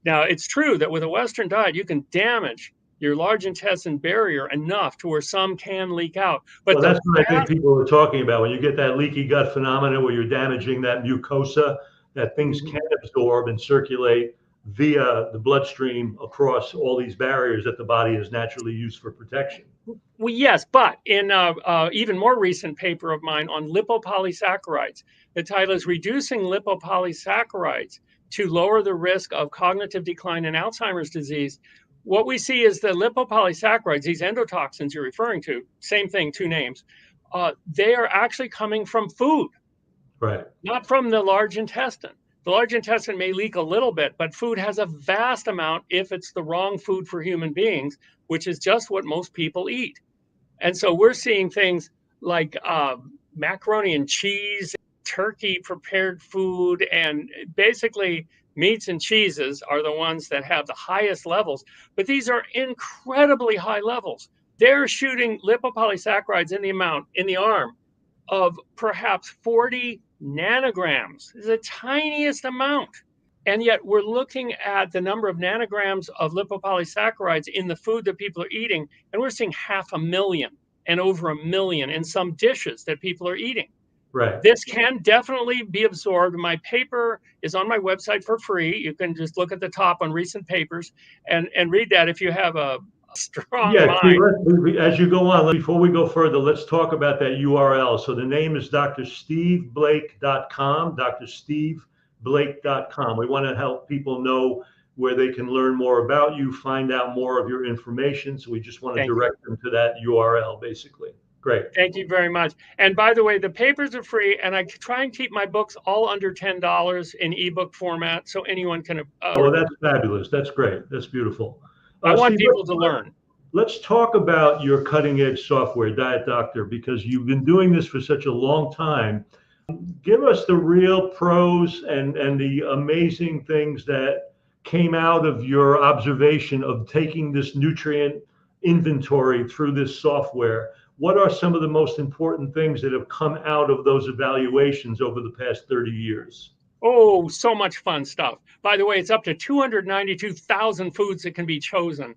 Now, it's true that with a Western diet, you can damage your large intestine barrier enough to where some can leak out. But
well, that's what I think people are talking about. When you get that leaky gut phenomenon where you're damaging that mucosa, that things can absorb and circulate via the bloodstream across all these barriers that the body has naturally used for protection.
Well, yes, but in even more recent paper of mine on lipopolysaccharides, the title is Reducing Lipopolysaccharides to Lower the Risk of Cognitive Decline in Alzheimer's Disease. What we see is the lipopolysaccharides, these endotoxins you're referring to, same thing, two names, they are actually coming from food,
right?
Not from the large intestine. The large intestine may leak a little bit, but food has a vast amount if it's the wrong food for human beings, which is just what most people eat. And so we're seeing things like macaroni and cheese, turkey prepared food, and basically meats and cheeses are the ones that have the highest levels. But these are incredibly high levels. They're shooting lipopolysaccharides in the arm of perhaps 40 nanograms. It's the tiniest amount. And yet we're looking at the number of nanograms of lipopolysaccharides in the food that people are eating, and we're seeing 500,000 and over 1 million in some dishes that people are eating.
Right.
This can definitely be absorbed. My paper is on my website for free. You can just look at the top on recent papers and read that if you have a strong mind.
As you go on, before we go further, let's talk about that URL. So the name is drsteveblake.com, drsteveblake.com. We want to help people know where they can learn more about you, find out more of your information. So we just want to direct them to that URL, basically. Great.
Thank you very much. And by the way, the papers are free, and I try and keep my books all under $10 in ebook format, so anyone can.
Oh, that's fabulous. That's great. That's beautiful.
I want people to learn.
Let's talk about your cutting edge software, Diet Doctor, because you've been doing this for such a long time. Give us the real pros and the amazing things that came out of your observation of taking this nutrient inventory through this software. What are some of the most important things that have come out of those evaluations over the past 30 years?
Oh, so much fun stuff. By the way, it's up to 292,000 foods that can be chosen.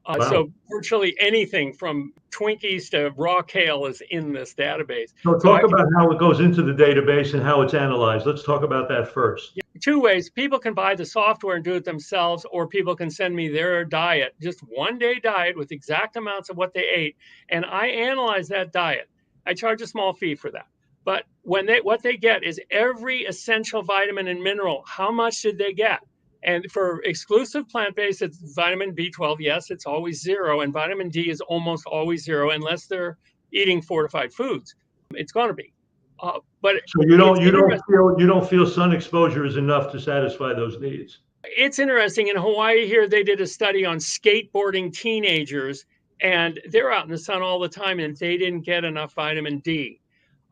Wow.
So virtually anything from Twinkies to raw kale is in this database.
So
So
talk about how it goes into the database and how it's analyzed. Let's talk about that first.
two ways. People can buy the software and do it themselves, or people can send me their diet, just 1 day diet with exact amounts of what they ate. And I analyze that diet. I charge a small fee for that. But what they get is every essential vitamin and mineral. How much did they get? And for exclusive plant-based, it's vitamin B12. Yes, it's always 0. And vitamin D is almost always 0, unless they're eating fortified foods. It's going to be. But
So you don't feel sun exposure is enough to satisfy those needs.
it's interesting. In Hawaii here, they did a study on skateboarding teenagers, and they're out in the sun all the time, and they didn't get enough vitamin D.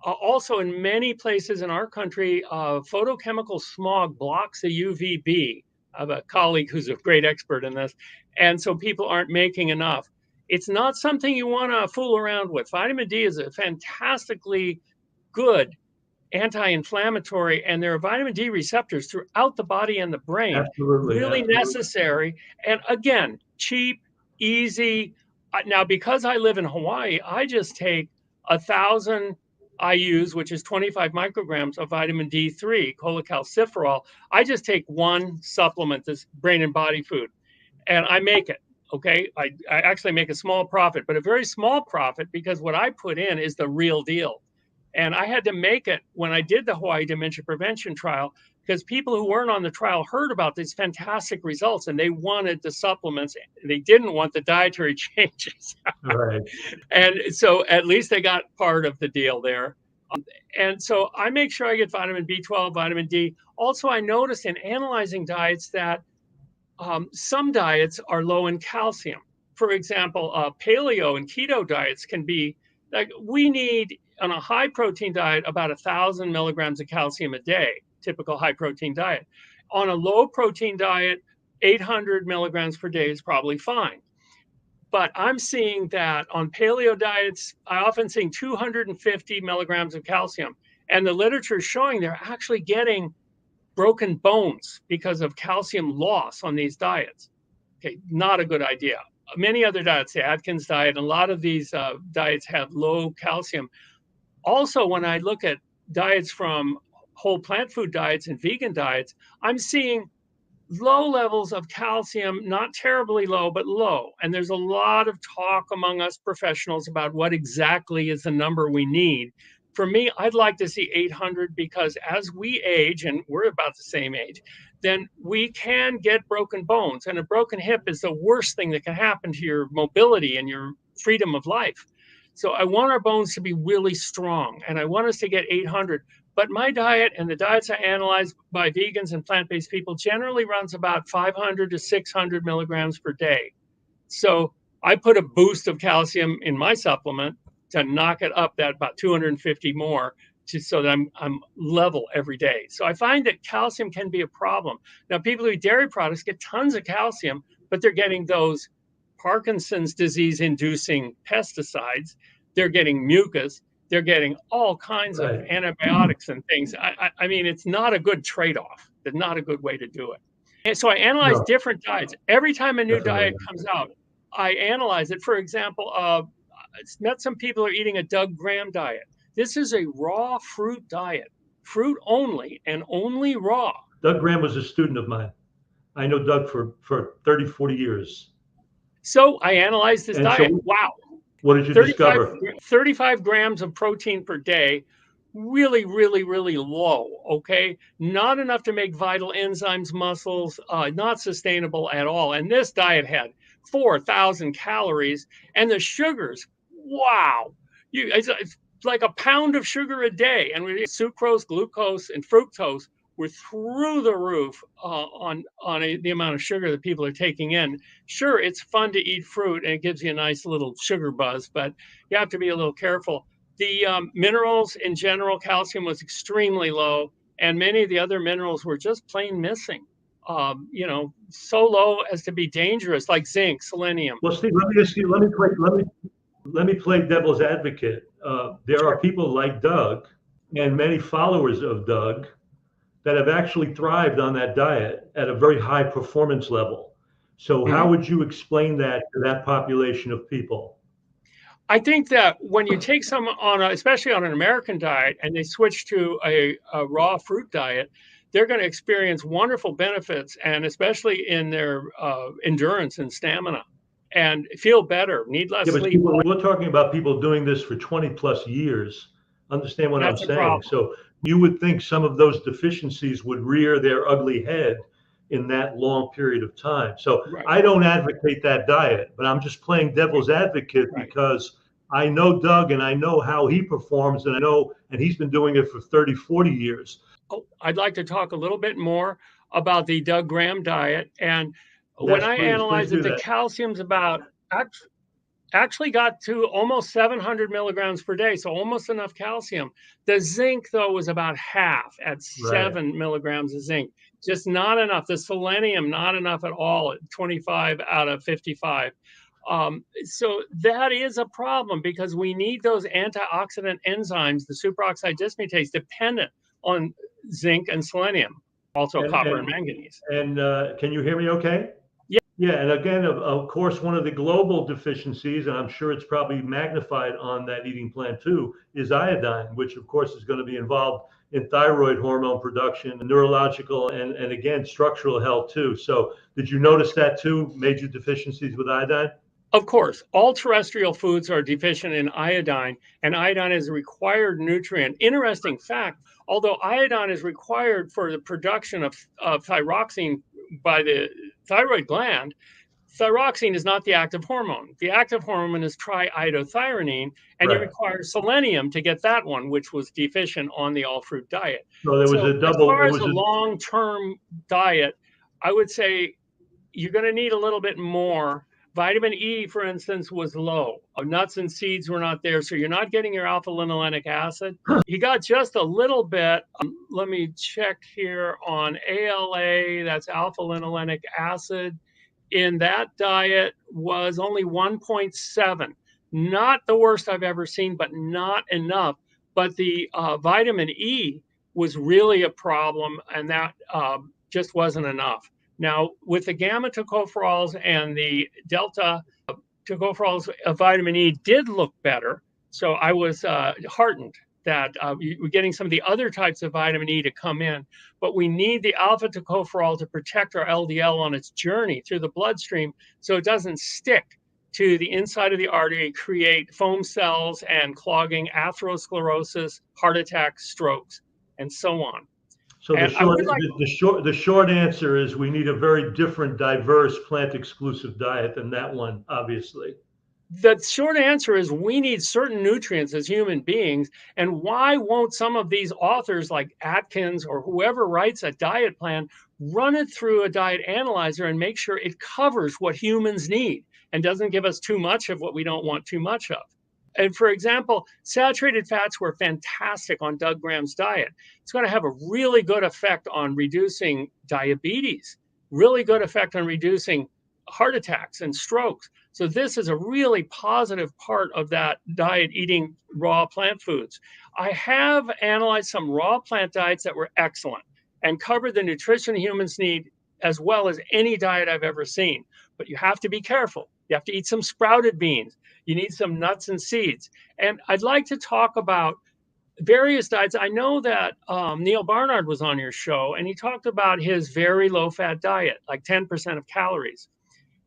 Also, in many places in our country, photochemical smog blocks the UVB. I have a colleague who's a great expert in this, and so people aren't making enough. It's not something you want to fool around with. Vitamin D is a fantastically good anti-inflammatory, and there are vitamin D receptors throughout the body and the brain.
Absolutely.
Really
Absolutely.
necessary, and again, cheap, easy. Now, because I live in Hawaii, I just take 1,000 IUs, which is 25 micrograms of vitamin D3, cholecalciferol. I just take one supplement, this brain and body food, and I make it. Okay, I actually make a small profit, but a very small profit, because what I put in is the real deal. And I had to make it when I did the Hawaii dementia prevention trial, because people who weren't on the trial heard about these fantastic results, and they wanted the supplements. They didn't want the dietary changes.
Right.
And so at least they got part of the deal there. And so I make sure I get vitamin B12, vitamin D. Also, I noticed in analyzing diets that some diets are low in calcium. For example, paleo and keto diets can be like, we need on a high protein diet about 1,000 milligrams of calcium a day, typical high protein diet. On a low protein diet, 800 milligrams per day is probably fine. But I'm seeing that on paleo diets, I often see 250 milligrams of calcium. And the literature is showing they're actually getting broken bones because of calcium loss on these diets. Okay, not a good idea. Many other diets, the Atkins diet, and a lot of these diets have low calcium. Also, when I look at diets from whole plant food diets and vegan diets, I'm seeing low levels of calcium, not terribly low, but low. And there's a lot of talk among us professionals about what exactly is the number we need. For me, I'd like to see 800, because as we age, and we're about the same age, then we can get broken bones. And a broken hip is the worst thing that can happen to your mobility and your freedom of life. So I want our bones to be really strong, and I want us to get 800. But my diet and the diets I analyze by vegans and plant-based people generally runs about 500 to 600 milligrams per day. So I put a boost of calcium in my supplement to knock it up that about 250 more, so that I'm level every day. So I find that calcium can be a problem. Now, people who eat dairy products get tons of calcium, but they're getting those Parkinson's disease inducing pesticides. They're getting mucus. They're getting all kinds of antibiotics and things. I mean, it's not a good trade-off. It's not a good way to do it. And so I analyze different diets. Every time a new diet comes out, I analyze it. For example, I met some people who are eating a Doug Graham diet. This is a raw fruit diet, fruit only, and only raw.
Doug Graham was a student of mine. I know Doug for 30, 40 years.
So I analyzed this diet. Wow.
What did you discover?
35 grams of protein per day. Really, really, really low. Okay. Not enough to make vital enzymes, muscles, not sustainable at all. And this diet had 4,000 calories, and the sugars, wow. It's like a pound of sugar a day. And sucrose, glucose, and fructose were through the roof on the amount of sugar that people are taking in. Sure, it's fun to eat fruit, and it gives you a nice little sugar buzz, but you have to be a little careful. The minerals in general, calcium was extremely low, and many of the other minerals were just plain missing. So low as to be dangerous, like zinc, selenium.
Well, Steve, let me ask you. Let me play devil's advocate. There are people like Doug and many followers of Doug that have actually thrived on that diet at a very high performance level. So how
Mhm.
would you explain that to that population of people?
I think that when you take someone on, especially on an American diet, and they switch to a raw fruit diet, they're going to experience wonderful benefits, and especially in their endurance and stamina, and feel better, need less
Yeah, but
sleep.
we're talking about people doing this for 20 plus years. Understand what I'm
That's a
saying?
problem.
So you would think some of those deficiencies would rear their ugly head in that long period of time. So
Right,
I don't advocate that diet, but I'm just playing devil's advocate
right.
because I know Doug and I know how he performs and I know, and he's been doing it for 30, 40 years.
Oh, I'd like to talk a little bit more about the Doug Graham diet. And when
Yes,
I
please
analyze it,
do
the
that.
calcium's about actually got to almost 700 milligrams per day, so almost enough calcium. The zinc, though, was about half at
Right.
7 milligrams of zinc, just not enough. The selenium, not enough at all at 25 out of 55. So that is a problem because we need those antioxidant enzymes, the superoxide dismutase, dependent on zinc and selenium, also
And,
copper and
and,
manganese.
and can you hear me okay?
Yeah,
Yeah, and again, of course, one of the global deficiencies, and I'm sure it's probably magnified on that eating plan too, is iodine, which of course is going to be involved in thyroid hormone production, neurological, and again, structural health too. So did you notice that too, major deficiencies with iodine?
of course, all terrestrial foods are deficient in iodine, and iodine is a required nutrient. Interesting fact, although iodine is required for the production of thyroxine by the thyroid gland, thyroxine is not the active hormone. The active hormone is triiodothyronine, and you
Right.
require selenium to get that one, which was deficient on the all fruit diet.
So there was
So,
a
as
double,
far
there
as
was
a
a,
long term diet, I would say you're going to need a little bit more. Vitamin E, for instance, was low. Nuts and seeds were not there. So you're not getting your alpha linolenic acid. He got just a little bit. Let me check here on ALA, that's alpha linolenic acid. In that diet was only 1.7. Not the worst I've ever seen, but not enough. But the vitamin E was really a problem, and that just wasn't enough. Now, with the gamma tocopherols and the delta tocopherols, vitamin E did look better. So I was heartened that we're getting some of the other types of vitamin E to come in, but we need the alpha tocopherol to protect our LDL on its journey through the bloodstream so it doesn't stick to the inside of the artery, create foam cells and clogging atherosclerosis, heart attacks, strokes, and so on.
so
And I would like
the short answer is we need a very different, diverse plant exclusive diet than that one, obviously.
the short answer is we need certain nutrients as human beings. And why won't some of these authors like Atkins or whoever writes a diet plan run it through a diet analyzer and make sure it covers what humans need and doesn't give us too much of what we don't want too much of? And for example, saturated fats were fantastic on Doug Graham's diet. It's going to have a really good effect on reducing diabetes, really good effect on reducing heart attacks and strokes. So this is a really positive part of that diet, eating raw plant foods. I have analyzed some raw plant diets that were excellent and covered the nutrition humans need as well as any diet I've ever seen. But you have to be careful. You have to eat some sprouted beans. You need some nuts and seeds. And I'd like to talk about various diets. I know that Neil Barnard was on your show and he talked about his very low fat diet, like 10% of calories.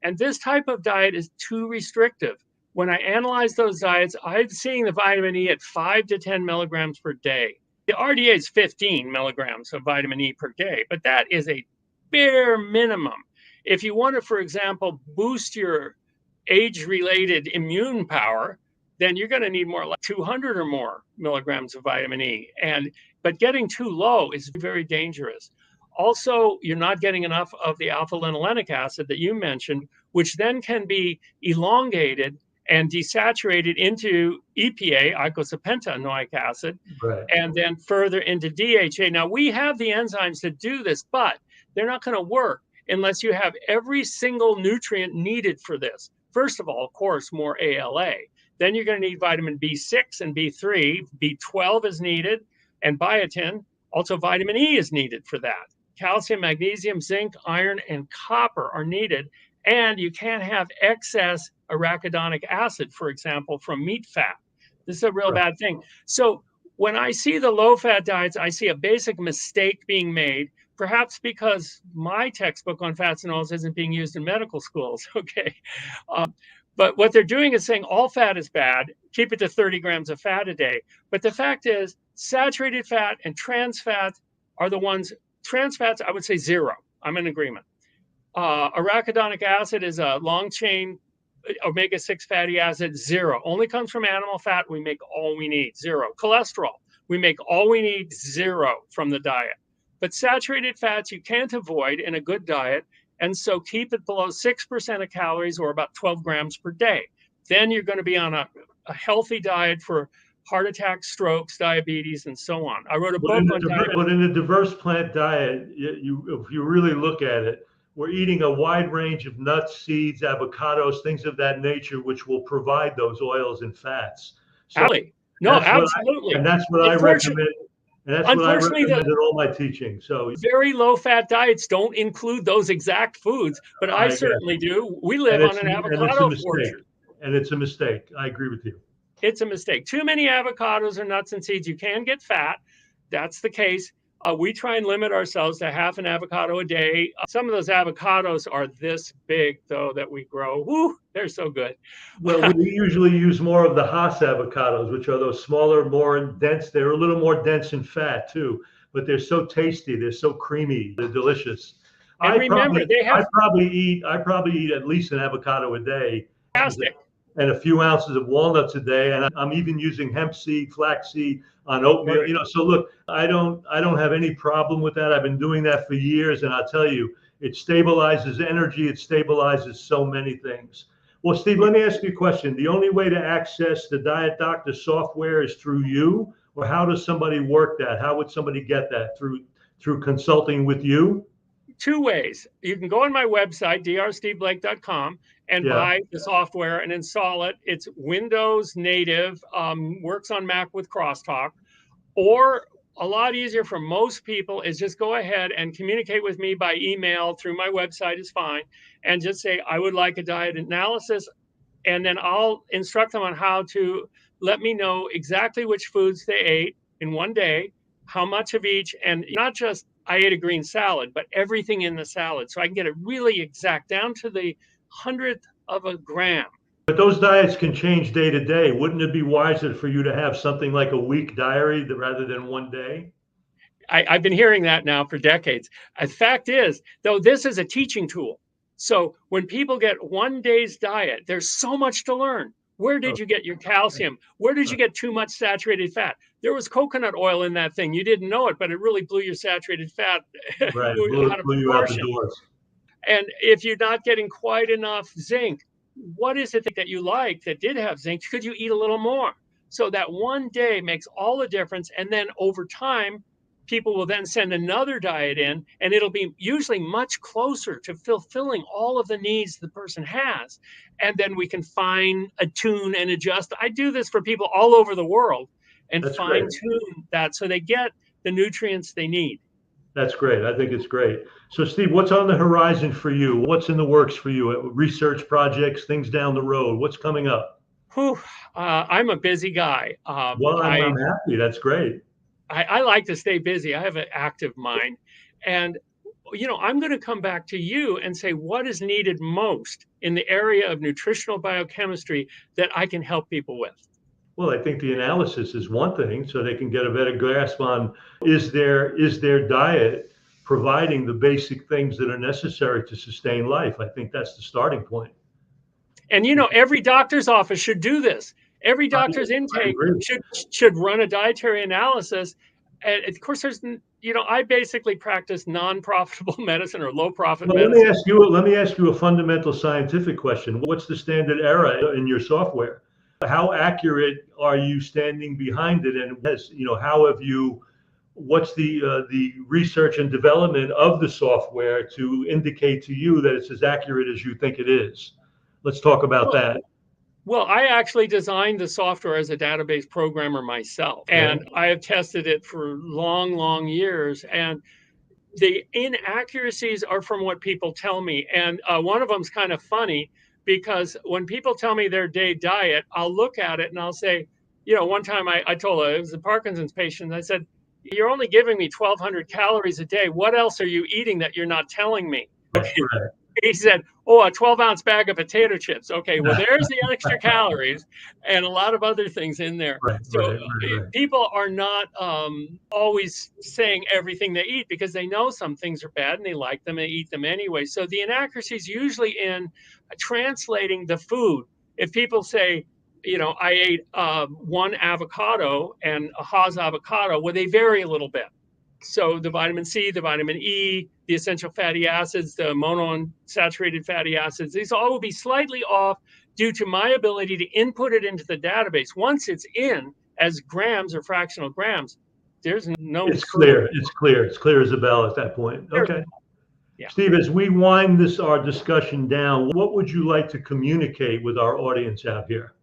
And this type of diet is too restrictive. When I analyze those diets, I'm seeing the vitamin E at 5 to 10 milligrams per day. The RDA is 15 milligrams of vitamin E per day, but that is a bare minimum. If you want to, for example, boost your age-related immune power, then you're going to need more like 200 or more milligrams of vitamin E. But getting too low is very dangerous. Also, you're not getting enough of the alpha linolenic acid that you mentioned, which then can be elongated and desaturated into EPA, eicosapentaenoic acid,
Right.
and then further into DHA. Now, we have the enzymes to do this, but they're not going to work unless you have every single nutrient needed for this. First of all, of course, more ALA. Then you're going to need vitamin B6 and B3. B12 is needed, and biotin. Also, vitamin E is needed for that. Calcium, magnesium, zinc, iron, and copper are needed. And you can't have excess arachidonic acid, for example, from meat fat. This is a real bad thing. So when I see the low-fat diets, I see a basic mistake being made, perhaps because my textbook on fats and oils isn't being used in medical schools, okay? But what they're doing is saying all fat is bad, keep it to 30 grams of fat a day. But the fact is, saturated fat and trans fat are the ones, trans fats, I would say 0. I'm in agreement. Arachidonic acid is a long chain omega-6 fatty acid, 0. Only comes from animal fat. We make all we need, 0. Cholesterol, we make all we need, 0 from the diet. But saturated fats you can't avoid in a good diet. And so keep it below 6% of calories, or about 12 grams per day. Then you're going to be on a healthy diet for heart attacks, strokes, diabetes, and so on. I wrote a book on diet.
But in a diverse plant diet, if you really look at it, we're eating a wide range of nuts, seeds, avocados, things of that nature, which will provide those oils and fats. So
absolutely. No, absolutely.
And that's what I recommend. And that's what I recommend in all my teaching. So
very low-fat diets don't include those exact foods, but I certainly do. We live on an avocado fortune.
And it's a mistake. I agree with you.
It's a mistake. Too many avocados or nuts and seeds, you can get fat. That's the case. We try and limit ourselves to half an avocado a day. Some of those avocados are this big, though, that we grow. Woo, they're so good.
Well, we usually use more of the Hass avocados, which are those smaller, more dense. They're a little more dense in fat, too. But they're so tasty. They're so creamy. They're delicious.
And remember,
I probably eat at least an avocado a day.
Fantastic.
And a few ounces of walnuts a day, and I'm even using hemp seed, flax seed on oatmeal.
Right.
So look, I don't have any problem with that. I've been doing that for years, and I'll tell you, it stabilizes energy. It stabilizes so many things. Well, Steve, let me ask you a question. The only way to access the Diet Doctor software is through you, or how does somebody work that? How would somebody get that? Through consulting with you?
2 ways. You can go on my website, drsteveblake.com, and buy the software and install it. It's Windows native, works on Mac with crosstalk. Or a lot easier for most people is just go ahead and communicate with me by email through my website is fine. And just say, I would like a diet analysis. And then I'll instruct them on how to let me know exactly which foods they ate in one day, how much of each, and not just I ate a green salad, but everything in the salad. So I can get it really exact down to the 100th of a gram.
But those diets can change day to day. Wouldn't it be wiser for you to have something like a week diary rather than one day?
I've been hearing that now for decades. The fact is, though, this is a teaching tool. So when people get one day's diet, there's so much to learn. Where did you get your calcium? Where did you get too much saturated fat? There was coconut oil in that thing. You didn't know it, but it really blew your saturated fat
right. blew you out the doors.
And if you're not getting quite enough zinc, what is it that you like that did have zinc? Could you eat a little more? So that one day makes all the difference. And then over time, people will then send another diet in, and it'll be usually much closer to fulfilling all of the needs the person has. And then we can fine tune and adjust. I do this for people all over the world and fine tune that so they get the nutrients they need.
That's great. I think it's great. So Steve, what's on the horizon for you? What's in the works for you? Research projects, things down the road. What's coming up?
I'm a busy guy.
Well, I'm happy. That's great.
I like to stay busy. I have an active mind. And, I'm going to come back to you and say what is needed most in the area of nutritional biochemistry that I can help people with.
Well, I think the analysis is one thing, so they can get a better grasp on is their diet providing the basic things that are necessary to sustain life. I think that's the starting point. And
every doctor's office should do this. Every doctor's intake should run a dietary analysis. And of course, I basically practice non-profitable medicine or low-profit medicine.
Let me ask you a fundamental scientific question. What's the standard error in your software? How accurate are you standing behind it? And what's the research and development of the software to indicate to you that it's as accurate as you think it is? Let's talk about that.
Well, I actually designed the software as a database programmer myself, and I have tested it for long, long years. And the inaccuracies are from what people tell me. And one of them's kind of funny, because when people tell me their day diet, I'll look at it and I'll say, one time I told her, it was a Parkinson's patient. I said, "You're only giving me 1,200 calories a day. What else are you eating that you're not telling me?"
Right.
He said, "Oh, a 12-ounce bag of potato chips." Okay, well, there's the extra calories and a lot of other things in there.
Right,
So
right.
people are not always saying everything they eat, because they know some things are bad and they like them and eat them anyway. So the inaccuracy is usually in translating the food. If people say, I ate one avocado and a Haas avocado, well, they vary a little bit. So the vitamin C, the vitamin E, the essential fatty acids, the monounsaturated fatty acids, these all will be slightly off due to my ability to input it into the database. Once it's in as grams or fractional grams, there's no...
It's clear. It's clear as a bell at that point. Okay.
Yeah.
Steve, as we wind our discussion down, what would you like to communicate with our audience out here?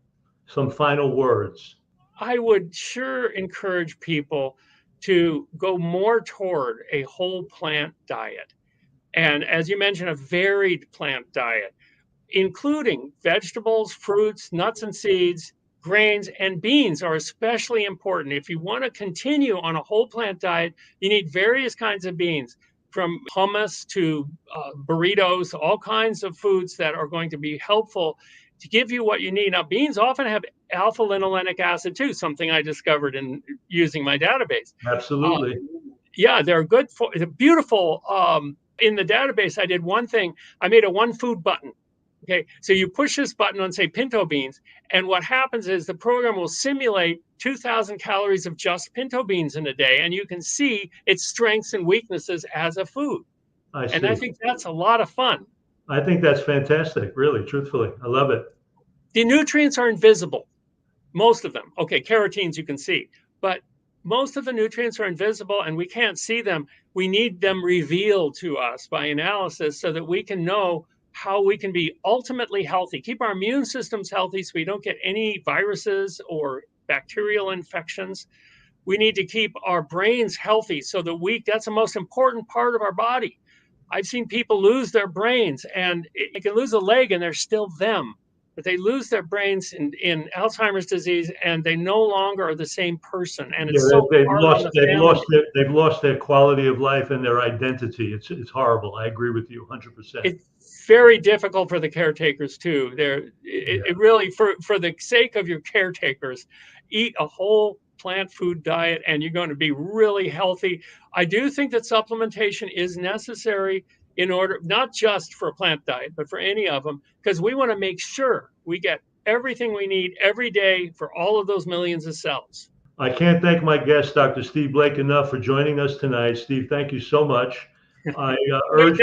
Some final words.
I would sure encourage people to go more toward a whole plant diet. And as you mentioned, a varied plant diet, including vegetables, fruits, nuts and seeds, grains, and beans are especially important. If you want to continue on a whole plant diet, you need various kinds of beans, from hummus to burritos, all kinds of foods that are going to be helpful to give you what you need. Now, beans often have alpha linolenic acid too, something I discovered in using my database.
Absolutely.
Yeah, they're good for, they're beautiful. In the database, I did one thing. I made a one food button. Okay, so you push this button on, say, pinto beans, and what happens is the program will simulate 2,000 calories of just pinto beans in a day, and you can see its strengths and weaknesses as a food. And I think that's a lot of fun.
I think that's fantastic, really, truthfully. I love it.
The nutrients are invisible, most of them. Okay, carotenes you can see, but most of the nutrients are invisible and we can't see them. We need them revealed to us by analysis so that we can know how we can be ultimately healthy, keep our immune systems healthy so we don't get any viruses or bacterial infections. We need to keep our brains healthy so that that's the most important part of our body. I've seen people lose their brains, and they can lose a leg and they're still them, but they lose their brains in Alzheimer's disease and they no longer are the same person. And it's
they've lost their quality of life and their identity. It's horrible. I agree with you 100%.
It's very difficult for the caretakers too. It really, for the sake of your caretakers, eat a whole plant food diet and you're going to be really healthy. I do think that supplementation is necessary in order, not just for a plant diet, but for any of them, because we want to make sure we get everything we need every day for all of those millions of cells.
I can't thank my guest, Dr. Steve Blake, enough for joining us tonight. Steve, thank you so much. I urge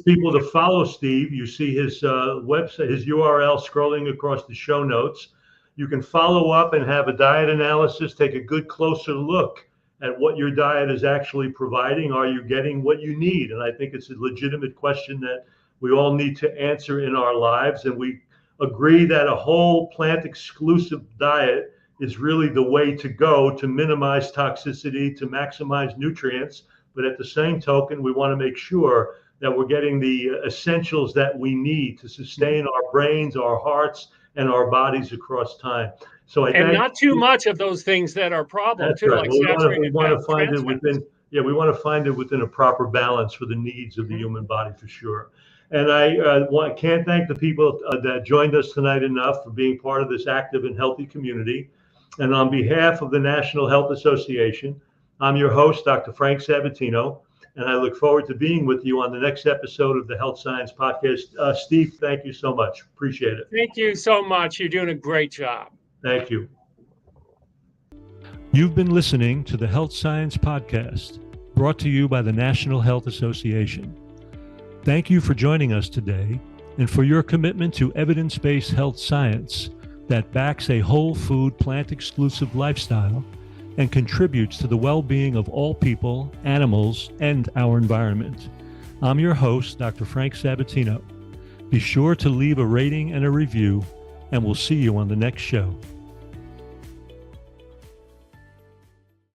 people to follow Steve. You see his website, his URL scrolling across the show notes. You can follow up and have a diet analysis, take a good closer look at what your diet is actually providing. Are you getting what you need? And I think it's a legitimate question that we all need to answer in our lives. And we agree that a whole plant exclusive diet is really the way to go to minimize toxicity, to maximize nutrients. But at the same token, we want to make sure that we're getting the essentials that we need to sustain our brains, our hearts, and our bodies across time. So
not too much of those things that are problems too,
right.
like
we want to find it within. Yeah, we want to find it within a proper balance for the needs of the human body, for sure. And I can't thank the people that joined us tonight enough for being part of this active and healthy community. And on behalf of the National Health Association, I'm your host, Dr. Frank Sabatino, and I look forward to being with you on the next episode of the Health Science Podcast. Steve, thank you so much. Appreciate it.
Thank you so much. You're doing a great job.
Thank you.
You've been listening to the Health Science Podcast, brought to you by the National Health Association. Thank you for joining us today and for your commitment to evidence-based health science that backs a whole food, plant-exclusive lifestyle and contributes to the well-being of all people, animals, and our environment. I'm your host, Dr. Frank Sabatino. Be sure to leave a rating and a review, and we'll see you on the next show.